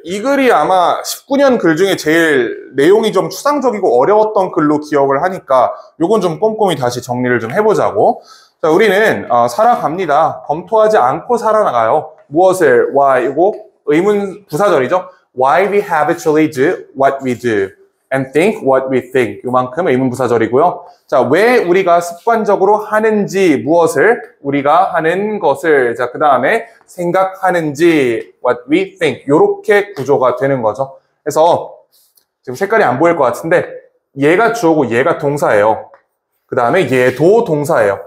이 글이 아마 19년 글 중에 제일 내용이 좀 추상적이고 어려웠던 글로 기억을 하니까 요건 좀 꼼꼼히 다시 정리를 좀 해보자고. 자, 우리는 살아갑니다. 검토하지 않고 살아나가요. 무엇을? Why? 이거 의문 부사절이죠. Why we habitually do what we do and think what we think. 요만큼 의문 부사절이고요. 자, 왜 우리가 습관적으로 하는지, 무엇을 우리가 하는 것을, 자, 그 다음에 생각하는지, what we think. 요렇게 구조가 되는 거죠. 그래서 지금 색깔이 안 보일 것 같은데 얘가 주어고 얘가 동사예요. 그 다음에 얘도 동사예요.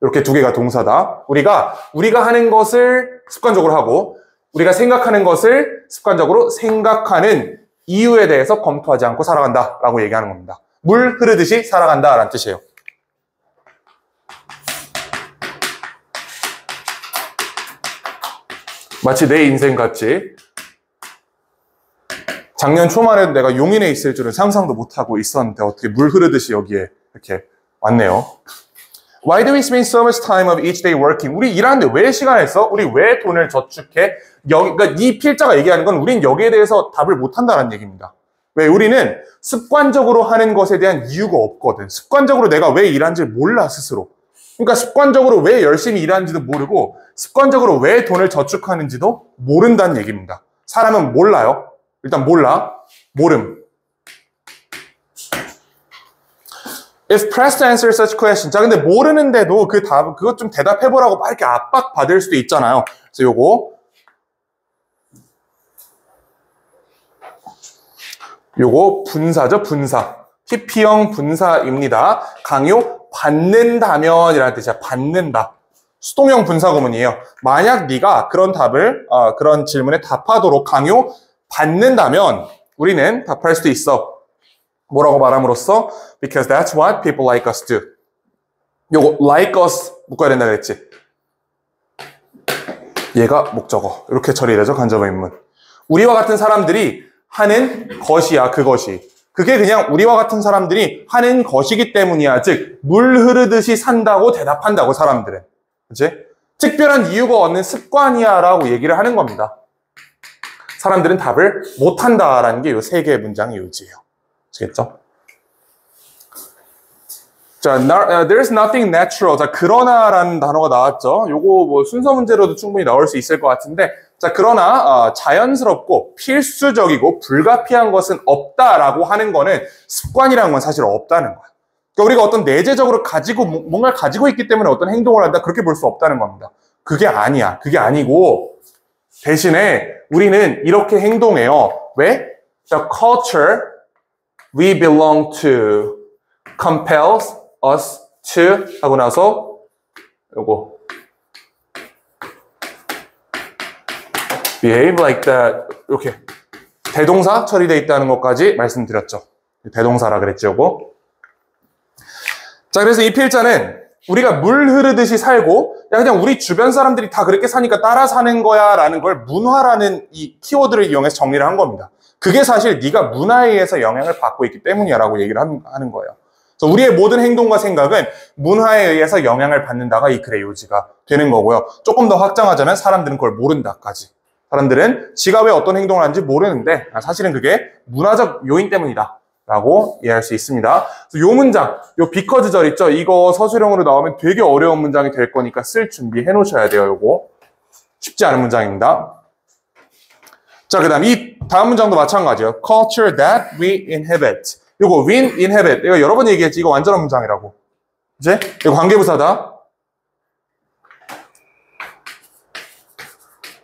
이렇게 두 개가 동사다. 우리가 하는 것을 습관적으로 하고 우리가 생각하는 것을 습관적으로 생각하는 이유에 대해서 검토하지 않고 살아간다 라고 얘기하는 겁니다. 물 흐르듯이 살아간다 라는 뜻이에요. 마치 내 인생 같이 작년 초만 해도 내가 용인에 있을 줄은 상상도 못하고 있었는데 어떻게 물 흐르듯이 여기에 이렇게 왔네요. Why do we spend so much time of each day working? 우리 일하는데 왜 시간을 써? 우리 왜 돈을 저축해? 그러니까 이 필자가 얘기하는 건 우린 여기에 대해서 답을 못한다는 얘기입니다. 왜? 우리는 습관적으로 하는 것에 대한 이유가 없거든. 습관적으로 내가 왜 일하는지 몰라 스스로. 그러니까 습관적으로 왜 열심히 일하는지도 모르고 습관적으로 왜 돈을 저축하는지도 모른다는 얘기입니다. 사람은 몰라요. 일단 몰라. 모름. If pressed to answer such question. 자, 근데 모르는데도 그것 좀 대답해보라고 막 이렇게 압박받을 수도 있잖아요. 그래서 요거 분사죠, 분사. PP형 분사입니다. 강요 받는다면 이라는 뜻이야. 받는다. 수동형 분사 구문이에요. 만약 네가 그런 그런 질문에 답하도록 강요 받는다면 우리는 답할 수도 있어. 뭐라고 말함으로써 because that's what people like us do. 요거 like us 묶어야 된다 그랬지. 얘가 목적어. 이렇게 처리되죠. 간접의문문. 우리와 같은 사람들이 하는 것이야. 그것이. 그게 그냥 우리와 같은 사람들이 하는 것이기 때문이야. 즉 물 흐르듯이 산다고 대답한다고 사람들은. 그치? 특별한 이유가 없는 습관이야 라고 얘기를 하는 겁니다. 사람들은 답을 못한다라는 게 이 세 개의 문장의 요지예요. 아시겠죠? 자, there's nothing natural. 자, 그러나라는 단어가 나왔죠. 요거 뭐 순서 문제로도 충분히 나올 수 있을 것 같은데, 자, 그러나 자연스럽고 필수적이고 불가피한 것은 없다라고 하는 거는 습관이라는 건 사실 없다는 거야. 그러니까 우리가 어떤 내재적으로 뭔가를 가지고 있기 때문에 어떤 행동을 한다 그렇게 볼 수 없다는 겁니다. 그게 아니야. 그게 아니고 대신에 우리는 이렇게 행동해요. 왜? The culture we belong to compels us to 하고 나서 요거 behave like that 이렇게 대동사 처리되어 있다는 것까지 말씀드렸죠. 대동사라 그랬죠. 요거. 자, 그래서 이 필자는 우리가 물 흐르듯이 살고 야 그냥 우리 주변 사람들이 다 그렇게 사니까 따라 사는 거야 라는 걸 문화라는 이 키워드를 이용해서 정리를 한 겁니다. 그게 사실 네가 문화에 의해서 영향을 받고 있기 때문이야 라고 얘기를 하는 거예요. 그래서 우리의 모든 행동과 생각은 문화에 의해서 영향을 받는다가 이 글의 요지가 되는 거고요. 조금 더 확장하자면 사람들은 그걸 모른다까지. 사람들은 지가 왜 어떤 행동을 하는지 모르는데 사실은 그게 문화적 요인 때문이다 라고 이해할 수 있습니다. 그래서 요 문장, 요 because 절 있죠? 이거 서술형으로 나오면 되게 어려운 문장이 될 거니까 쓸 준비해 놓으셔야 돼요. 요거 쉽지 않은 문장입니다. 자, 그 다음 이 다음 문장도 마찬가지예요. Culture that we inhabit. 요거 we inhabit. 이거 여러 번 얘기했지. 이거 완전한 문장이라고. 이제 이거 관계부사다.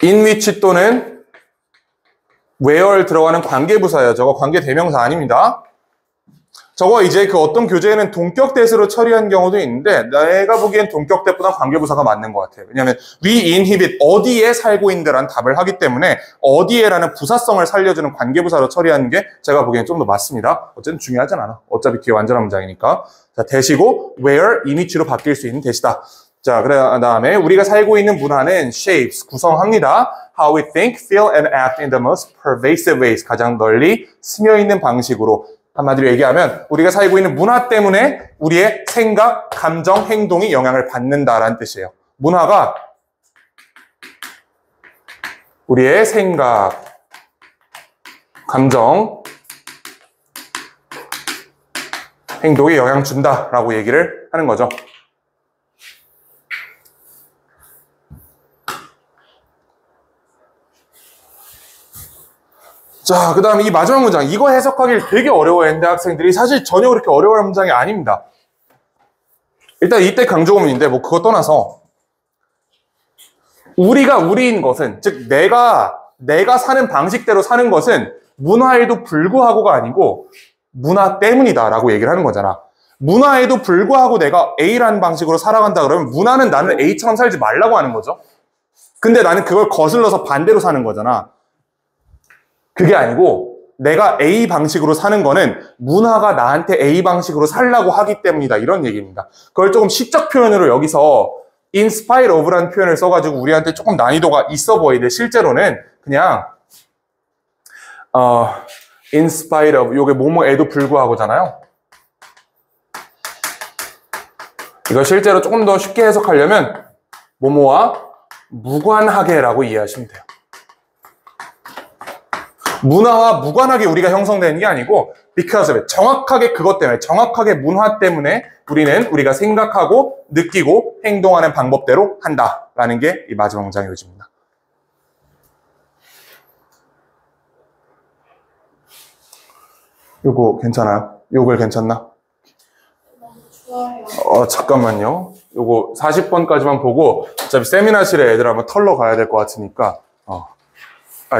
in which 또는 where 들어가는 관계부사예요. 저거 관계대명사 아닙니다. 저거 이제 그 어떤 교재에는 동격대수로 처리한 경우도 있는데 내가 보기엔 동격대보다 관계부사가 맞는 것 같아요. 왜냐하면 we inhabit 어디에 살고 있는데라는 답을 하기 때문에 어디에라는 부사성을 살려주는 관계부사로 처리하는 게 제가 보기엔 좀 더 맞습니다. 어쨌든 중요하진 않아. 어차피 뒤에 완전한 문장이니까. 자, 대시고 where in which로 바뀔 수 있는 대시다. 자, 그 다음에 우리가 살고 있는 문화는 shapes, 구성합니다. How we think, feel, and act in the most pervasive ways. 가장 널리 스며있는 방식으로. 한마디로 얘기하면 우리가 살고 있는 문화 때문에 우리의 생각, 감정, 행동이 영향을 받는다라는 뜻이에요. 문화가 우리의 생각, 감정, 행동에 영향 준다라고 얘기를 하는 거죠. 자, 그 다음 이 마지막 문장. 이거 해석하기를 되게 어려워했는데 학생들이 사실 전혀 그렇게 어려워하는 문장이 아닙니다. 일단 이때 강조문인데 뭐 그거 떠나서 우리가 우리인 것은 즉 내가 사는 방식대로 사는 것은 문화에도 불구하고가 아니고 문화 때문이다 라고 얘기를 하는 거잖아. 문화에도 불구하고 내가 A라는 방식으로 살아간다 그러면 문화는 나는 A처럼 살지 말라고 하는 거죠. 근데 나는 그걸 거슬러서 반대로 사는 거잖아. 그게 아니고 내가 A 방식으로 사는 거는 문화가 나한테 A 방식으로 살라고 하기 때문이다. 이런 얘기입니다. 그걸 조금 시적 표현으로 여기서 in spite of라는 표현을 써가지고 우리한테 조금 난이도가 있어 보이는데 실제로는 그냥 in spite of 요게 뭐뭐에도 불구하고잖아요. 이거 실제로 조금 더 쉽게 해석하려면 뭐뭐와 무관하게라고 이해하시면 돼요. 문화와 무관하게 우리가 형성되는 게 아니고 because of it. 정확하게 그것 때문에, 정확하게 문화 때문에 우리가 생각하고 느끼고 행동하는 방법대로 한다라는 게 이 마지막 문장의 요지입니다. 요거 괜찮아요? 요걸 괜찮나? 좋아요. 잠깐만요. 요거 40번까지만 보고 어차피 세미나실에 애들 한번 털러 가야 될 것 같으니까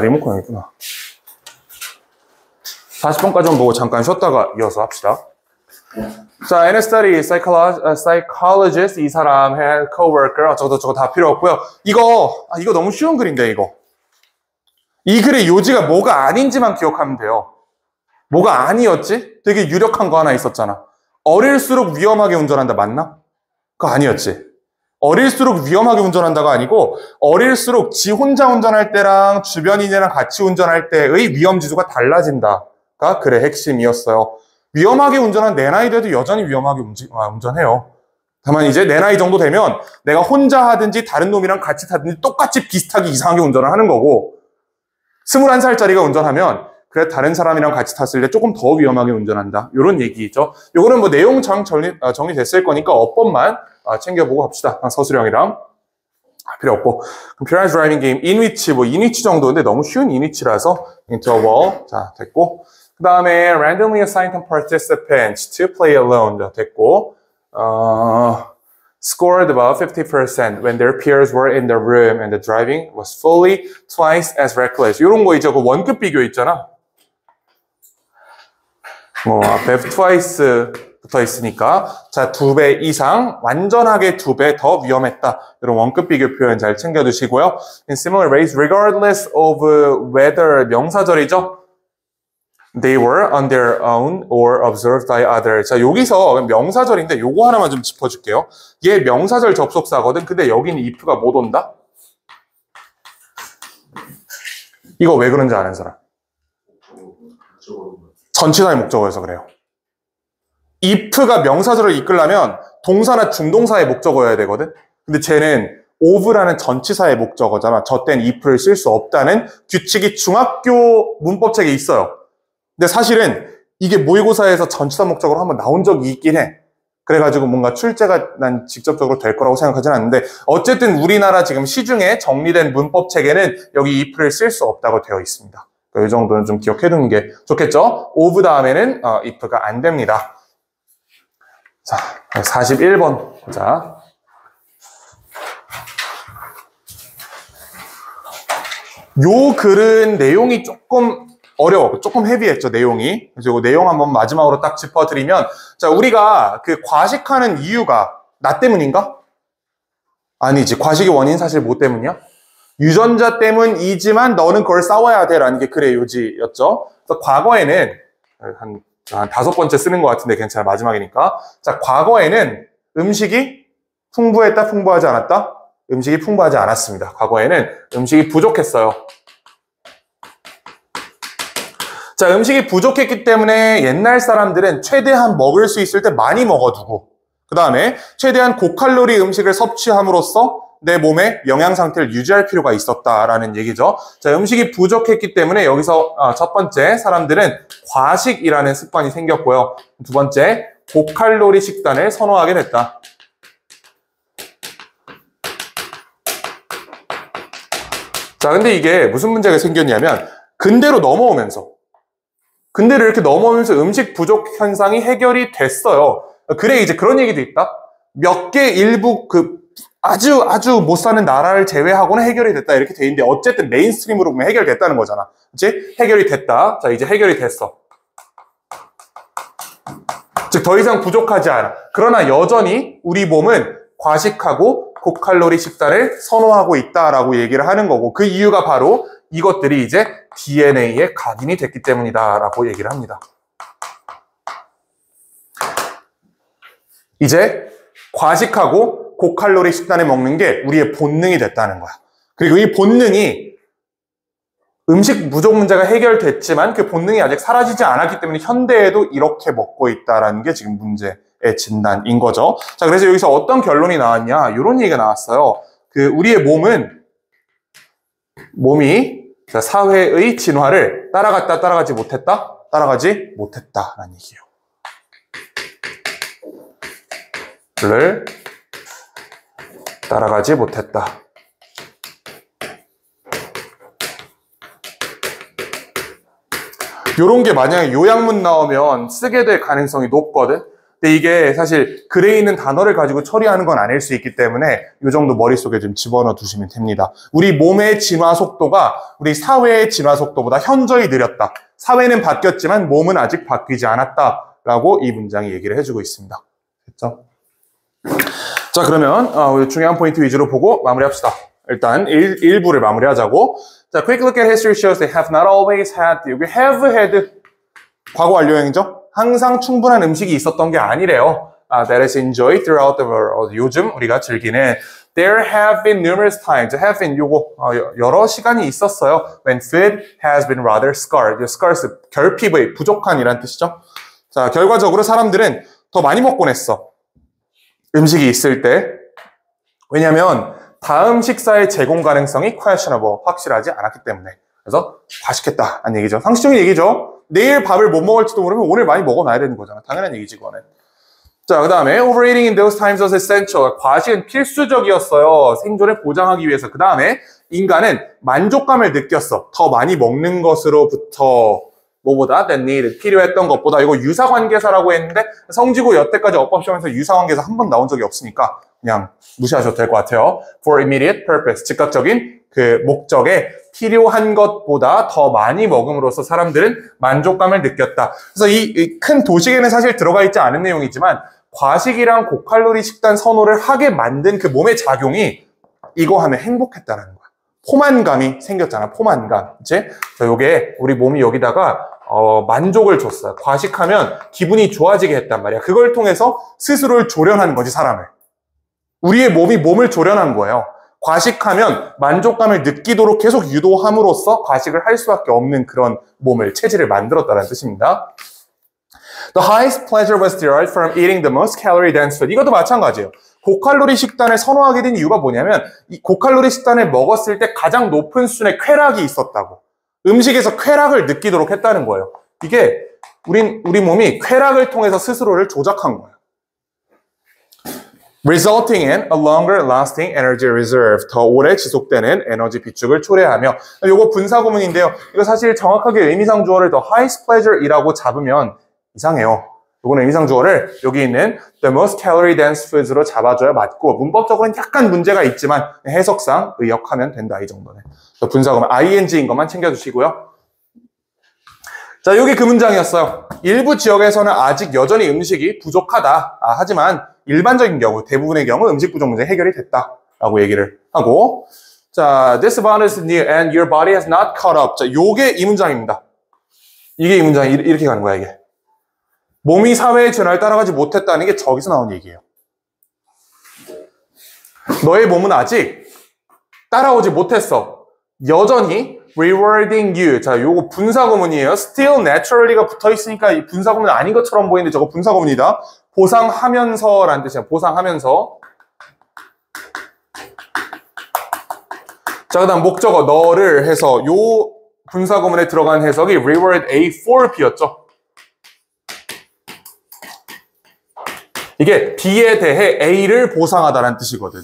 리모컨 여기 있구나. 40번까지만 보고 잠깐 쉬었다가 이어서 합시다. 자, in a study, psychologist, 이 사람, coworker, 저거 다 필요 없고요. 이거 너무 쉬운 글인데, 이거. 이 글의 요지가 뭐가 아닌지만 기억하면 돼요. 뭐가 아니었지? 되게 유력한 거 하나 있었잖아. 어릴수록 위험하게 운전한다, 맞나? 그거 아니었지. 어릴수록 위험하게 운전한다가 아니고, 어릴수록 지 혼자 운전할 때랑 주변인이랑 같이 운전할 때의 위험 지수가 달라진다. 가 글의 핵심이었어요. 위험하게 운전한 내 나이 돼도 여전히 위험하게 운전해요. 다만 이제 내 나이 정도 되면 내가 혼자 하든지 다른 놈이랑 같이 타든지 똑같이 비슷하게 이상하게 운전을 하는 거고 21살짜리가 운전하면 그래 다른 사람이랑 같이 탔을 때 조금 더 위험하게 운전한다. 이런 얘기죠. 요거는 뭐 내용 정리됐을 거니까 어법만 챙겨보고 합시다. 서술형이랑. 필요 없고. computerized driving game, in which, in which 정도인데 너무 쉬운 in which라서 interval. 자, 됐고. 그 다음에 randomly assigned participants to play alone. 자, 됐고. Scored about 50% when their peers were in the room and the driving was fully twice as reckless. 이런 거 있죠. 그 원급 비교 있잖아. 앞에 twice 붙어 있으니까 자, 2배 이상, 완전하게 2배 더 위험했다. 이런 원급 비교 표현 잘 챙겨두시고요. In similar ways, regardless of whether 명사절이죠. They were on their own or observed by others. 자, 여기서 명사절인데 요거 하나만 좀 짚어줄게요. 얘 명사절 접속사거든. 근데 여기는 if가 못 온다? 이거 왜 그런지 아는 사람? 전치사의 목적어여서 그래요. if가 명사절을 이끌려면 동사나 중동사의 목적어여야 되거든. 근데 쟤는 of라는 전치사의 목적어잖아. 저 땐 if를 쓸 수 없다는 규칙이 중학교 문법책에 있어요. 근데 사실은 이게 모의고사에서 전치사 목적으로 한번 나온 적이 있긴 해. 그래가지고 뭔가 출제가 난 직접적으로 될 거라고 생각하진 않는데 어쨌든 우리나라 지금 시중에 정리된 문법책에는 여기 if를 쓸 수 없다고 되어 있습니다. 이 정도는 좀 기억해두는 게 좋겠죠? of 다음에는 if가 안 됩니다. 자, 41번 보자. 요 글은 내용이 조금 어려워. 조금 헤비했죠, 내용이. 그래서 이 내용 한번 마지막으로 딱 짚어드리면, 자, 우리가 그 과식하는 이유가 나 때문인가? 아니지. 과식의 원인 사실 뭐 때문이야? 유전자 때문이지만 너는 그걸 싸워야 돼. 라는 게 글의 요지였죠. 그래서 과거에는, 한 5번째 쓰는 것 같은데 괜찮아. 마지막이니까. 자, 과거에는 음식이 풍부했다, 풍부하지 않았다? 음식이 풍부하지 않았습니다. 과거에는 음식이 부족했어요. 자, 음식이 부족했기 때문에 옛날 사람들은 최대한 먹을 수 있을 때 많이 먹어두고 그 다음에 최대한 고칼로리 음식을 섭취함으로써 내 몸의 영양 상태를 유지할 필요가 있었다라는 얘기죠. 자, 음식이 부족했기 때문에 여기서 첫 번째 사람들은 과식이라는 습관이 생겼고요. 두 번째, 고칼로리 식단을 선호하게 됐다. 자, 근데 이게 무슨 문제가 생겼냐면 근대로 넘어오면서 근대를 이렇게 넘어오면서 음식 부족 현상이 해결이 됐어요. 그래, 이제 그런 얘기도 있다. 몇 개 일부 아주 못 사는 나라를 제외하고는 해결이 됐다 이렇게 돼 있는데 어쨌든 메인스트림으로 보면 해결됐다는 거잖아. 그치? 해결이 됐다. 자, 이제 해결이 됐어. 즉 더 이상 부족하지 않아. 그러나 여전히 우리 몸은 과식하고 고칼로리 식단을 선호하고 있다라고 얘기를 하는 거고 그 이유가 바로 이것들이 이제 DNA에 각인이 됐기 때문이다라고 얘기를 합니다. 이제 과식하고 고칼로리 식단을 먹는 게 우리의 본능이 됐다는 거야. 그리고 이 본능이 음식 부족 문제가 해결됐지만 그 본능이 아직 사라지지 않았기 때문에 현대에도 이렇게 먹고 있다라는 게 지금 문제의 진단인 거죠. 자, 그래서 여기서 어떤 결론이 나왔냐? 이런 얘기가 나왔어요. 우리의 몸이 사회의 진화를 따라갔다, 따라가지 못했다? 따라가지 못했다라는 얘기예요. 를 따라가지 못했다. 요런 게 만약에 요약문 나오면 쓰게 될 가능성이 높거든? 근데 이게 사실 글에 있는 단어를 가지고 처리하는 건 아닐 수 있기 때문에 이 정도 머릿속에 좀 집어넣어 두시면 됩니다. 우리 몸의 진화 속도가 우리 사회의 진화 속도보다 현저히 느렸다. 사회는 바뀌었지만 몸은 아직 바뀌지 않았다라고 이 문장이 얘기를 해주고 있습니다. 됐죠? 자, 그러면 우리 중요한 포인트 위주로 보고 마무리합시다. 일단 1부를 마무리하자고. 자, quick look at history shows they have not always had. 여기 have had 과거 완료형이죠? 항상 충분한 음식이 있었던 게 아니래요. That is enjoyed throughout the world. 요즘 우리가 즐기는 There have been numerous times. have been 요거 여러 시간이 있었어요. When food has been rather scarce. scarce 결핍의 부족한이란 뜻이죠. 자, 결과적으로 사람들은 더 많이 먹곤 했어. 음식이 있을 때. 왜냐면 다음 식사의 제공 가능성이 questionable, 확실하지 않았기 때문에. 그래서 과식했다는 얘기죠. 상식적인 얘기죠. 내일 밥을 못 먹을지도 모르면 오늘 많이 먹어놔야 되는 거잖아. 당연한 얘기지, 그거는. 자, 그 다음에 overeating in those times was essential. 과식은 필수적이었어요. 생존을 보장하기 위해서. 그 다음에 인간은 만족감을 느꼈어. 더 많이 먹는 것으로부터 뭐보다 than needed, 필요했던 것보다. 이거 유사관계사라고 했는데 성지고 여태까지 어법시험에서 유사관계사 한 번 나온 적이 없으니까 그냥 무시하셔도 될 것 같아요. For immediate purpose, 즉각적인 그 목적에 필요한 것보다 더 많이 먹음으로써 사람들은 만족감을 느꼈다. 그래서 이 큰 도식에는 사실 들어가 있지 않은 내용이지만 과식이랑 고칼로리 식단 선호를 하게 만든 그 몸의 작용이 이거 하면 행복했다는 거야. 포만감이 생겼잖아. 포만감. 그치? 자, 요게 우리 몸이 여기다가 만족을 줬어요. 과식하면 기분이 좋아지게 했단 말이야. 그걸 통해서 스스로를 조련하는 거지, 사람을. 우리의 몸이 몸을 조련한 거예요. 과식하면 만족감을 느끼도록 계속 유도함으로써 과식을 할 수밖에 없는 그런 몸을, 체질을 만들었다는 뜻입니다. The highest pleasure was derived from eating the most calorie dense food. 이것도 마찬가지예요. 고칼로리 식단을 선호하게 된 이유가 뭐냐면 이 고칼로리 식단을 먹었을 때 가장 높은 수준의 쾌락이 있었다고. 음식에서 쾌락을 느끼도록 했다는 거예요. 이게 우리 몸이 쾌락을 통해서 스스로를 조작한 거예요. Resulting in a longer lasting energy reserve. 더 오래 지속되는 에너지 비축을 초래하며. 요거 분사구문인데요. 이거 사실 정확하게 의미상 주어를 the highest pleasure이라고 잡으면 이상해요. 요거는 의미상 주어를 여기 있는 the most calorie dense foods로 잡아줘야 맞고 문법적으로는 약간 문제가 있지만 해석상 의역하면 된다. 이 정도는. 분사구문 ing인 것만 챙겨주시고요. 자, 여기 그 문장이었어요. 일부 지역에서는 아직 여전히 음식이 부족하다. 하지만 일반적인 경우, 대부분의 경우 음식 부족 문제 해결이 됐다라고 얘기를 하고, 자, this bond is new and your body has not caught up. 자, 요게 이 문장입니다. 이게 이 문장이 이렇게 가는 거야, 이게. 몸이 사회의 진화를 따라가지 못했다는 게 저기서 나온 얘기예요. 너의 몸은 아직 따라오지 못했어. 여전히 rewarding you. 자, 요거 분사구문이에요. still naturally가 붙어있으니까 이 분사구문 아닌 것처럼 보이는데 저거 분사구문이다. 보상하면서라는 뜻이야. 보상하면서. 자, 그 다음 목적어 너를 해서 요 분사구문에 들어간 해석이 reward A for B였죠. 이게 B에 대해 A를 보상하다라는 뜻이거든.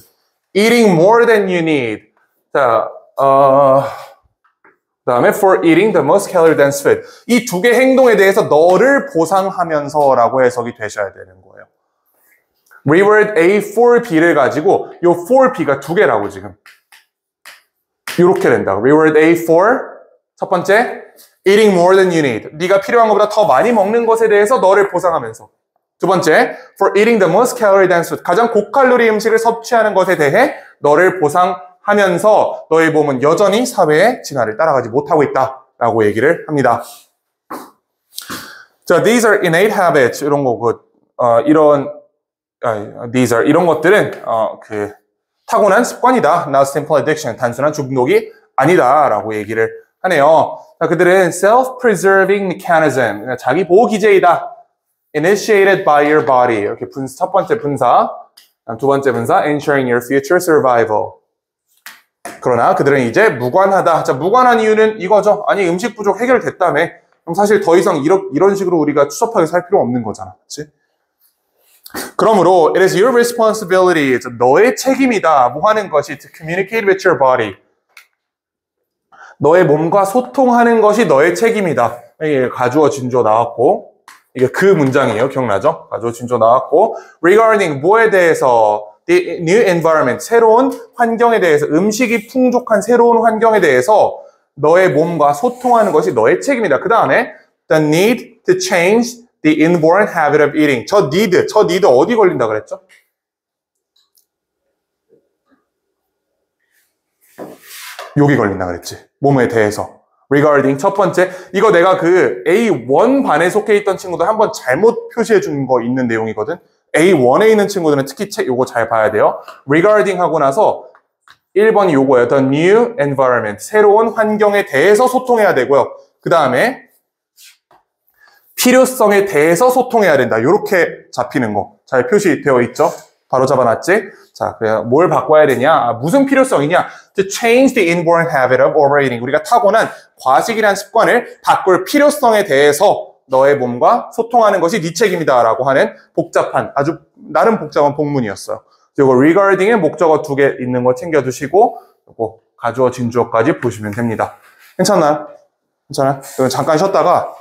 Eating more than you need. 자, 그 다음에 for eating the most calorie dense food. 이 두 개 행동에 대해서 너를 보상하면서라고 해석이 되셔야 되는 거예요. reward A for B를 가지고 요 for B가 두 개라고 지금. 이렇게 된다. reward A for 첫 번째 eating more than you need. 네가 필요한 것보다 더 많이 먹는 것에 대해서 너를 보상하면서. 두 번째, for eating the most calorie dense food. 가장 고칼로리 음식을 섭취하는 것에 대해 너를 보상하면서 너의 몸은 여전히 사회의 진화를 따라가지 못하고 있다라고 얘기를 합니다. 자, these are innate habits. 이런 거, these are 이런 것들은 타고난 습관이다. Not simple addiction. 단순한 중독이 아니다라고 얘기를 하네요. 자, 그들은 self-preserving mechanism. 자기 보호 기제이다. Initiated by your body. 이렇게 첫 번째 분사, 두 번째 분사, ensuring your future survival. 그러나 그들은 이제 무관하다. 자, 무관한 이유는 이거죠. 아니, 음식 부족 해결됐다며. 그럼 사실 더 이상 이런 식으로 우리가 추접하게 살 필요 없는 거잖아. 그렇지? 그러므로 it is your responsibility. 너의 책임이다. 뭐 하는 것이 to communicate with your body. 너의 몸과 소통하는 것이 너의 책임이다. 이게 가주어 진주어 나왔고 이게 그 문장이에요. 기억나죠? 가주어 진주어 나왔고 regarding 뭐에 대해서 the new environment 새로운 환경에 대해서 음식이 풍족한 새로운 환경에 대해서 너의 몸과 소통하는 것이 너의 책임이다. 그 다음에 the need to change the inborn habit of eating. 저 need 어디 걸린다 그랬죠? 여기 걸린다 그랬지. 몸에 대해서. regarding 첫 번째 이거 내가 그 A1 반에 속해 있던 친구들 한번 잘못 표시해 준 거 있는 내용이거든. A1에 있는 친구들은 특히 요거 잘 봐야 돼요. regarding 하고 나서 1번이 요거예요. The new environment 새로운 환경에 대해서 소통해야 되고요. 그 다음에 필요성에 대해서 소통해야 된다. 요렇게 잡히는 거 잘 표시되어 있죠. 바로 잡아놨지? 자, 그래 뭘 바꿔야 되냐? 무슨 필요성이냐? To change the inborn habit of overeating. 우리가 타고난 과식이라는 습관을 바꿀 필요성에 대해서 너의 몸과 소통하는 것이 네 책임이다라고 하는 복잡한, 아주 나름 복잡한 복문이었어요. 그리고 regarding의 목적어 2개 있는 거 챙겨두시고 요거 가주어 진주어까지 보시면 됩니다. 괜찮나요? 괜찮아요? 그럼 잠깐 쉬었다가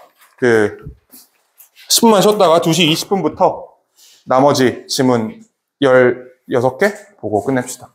10분만 쉬었다가 2시 20분부터 나머지 지문 16개 보고 끝냅시다.